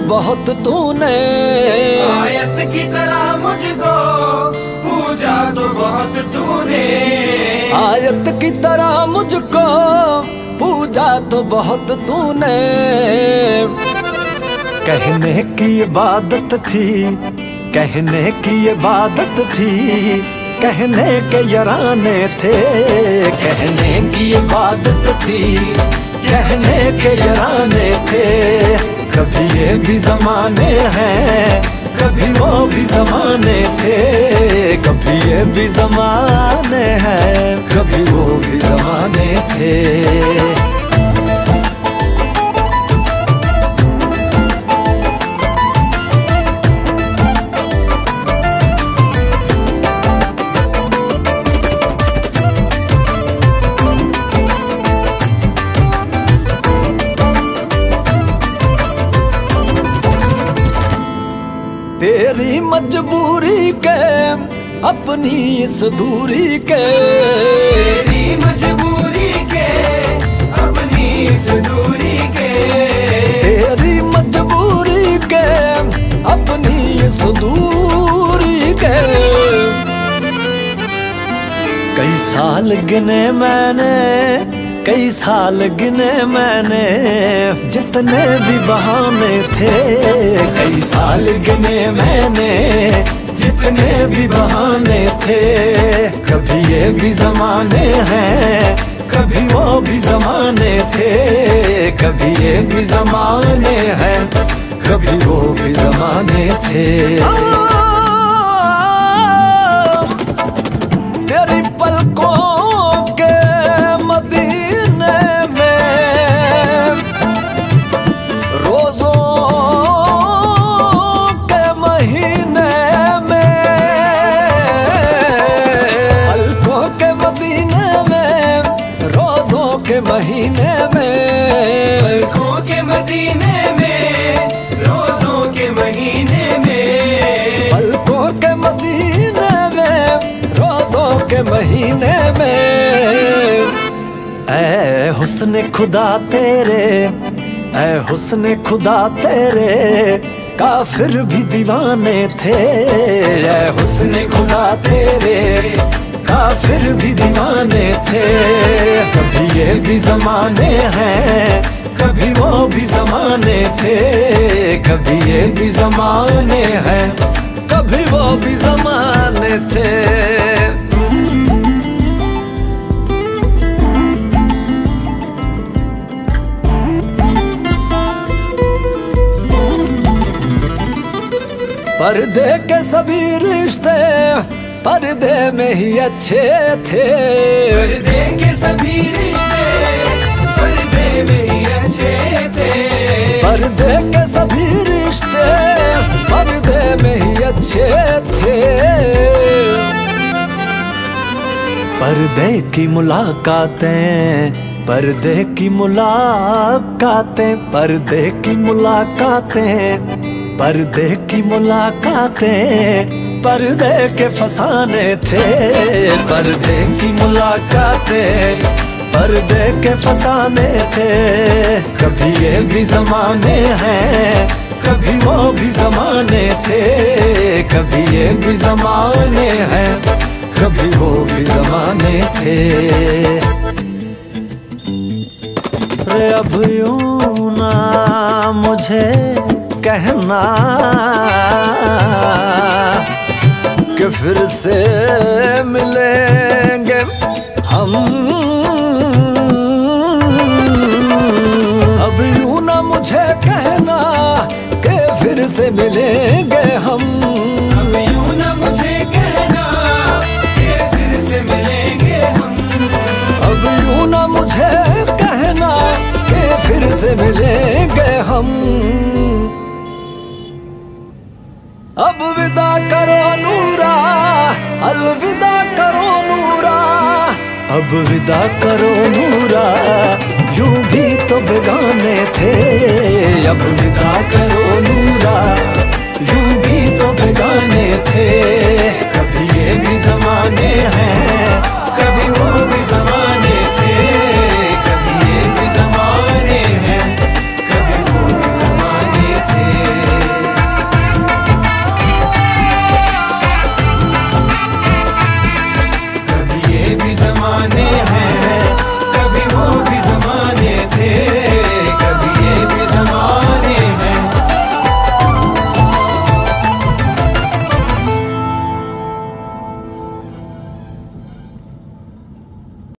बहुत तूने, आयत की तरह मुझको पूजा तो बहुत तूने, आयत की तरह मुझको पूजा तो बहुत तूने। कहने की इबादत थी, कहने की इबादत थी, कहने के यराने थे, कहने की इबादत थी, कहने के यराने थे। कभी ये भी ज़माने हैं, कभी वो भी ज़माने थे, कभी ये भी ज़माने हैं, कभी वो भी ज़माने थे। तेरी मजबूरी के अपनी इस दूरी के, तेरी मजबूरी के अपनी इस दूरी के, तेरी मजबूरी के अपनी इस दूरी के। कई साल गिने मैंने, कई साल गिने मैंने, जितने भी बहाने थे, कई साल गिने मैंने, जितने भी बहाने थे। कभी ये भी ज़माने हैं, कभी वो भी ज़माने थे, कभी ये भी ज़माने हैं, कभी वो भी ज़माने थे। तेरी पलकों के मदीने में, रोज़ों के महीने में, पलकों के मदीने में, रोज़ों के महीने में, पलकों के मदीने में, रोज़ों के महीने में, पलकों के मदीने में, रोज़ों के महीने में। ऐ हुस्न खुदा तेरे, ऐ हुस्न खुदा तेरे, काफिर भी दीवाने थे। ऐ हुस्न खुदा तेरे, काफिर भी दीवाने थे। कभी ये भी ज़माने हैं, कभी वो भी ज़माने थे, कभी ये भी ज़माने हैं, कभी वो भी ज़माने थे। पर्दे के सभी रिश्ते पर्दे में ही अच्छे थे, पर्दे के सभी रिश्ते पर्दे में ही अच्छे थे, पर्दे के सभी रिश्ते पर्दे में ही अच्छे थे। पर्दे की मुलाकातें, पर्दे की मुलाकातें, पर्दे की मुलाकातें, पर्दे की मुलाकातें, पर्दे के फसाने थे। पर्दे की मुलाकातें, पर्दे के फसाने थे। कभी ये भी ज़माने हैं, कभी वो भी ज़माने थे, कभी ये भी ज़माने हैं, कभी वो भी ज़माने थे। रे अब यूं ना मुझे कहना कि फिर से मिलेंगे हम, अब यूं ना मुझे कहना कि फिर से मिलेंगे हम, अब यूं ना मुझे कहना कि फिर से मिलेंगे हम, अब यूं ना मुझे कहना कि फिर से मिलेंगे हम। अब विदा करो नूरा, अलविदा करो नूरा, अब विदा करो नूरा, यूं भी तो बेगाने थे। अब विदा करो नूरा, यूं भी तो बेगाने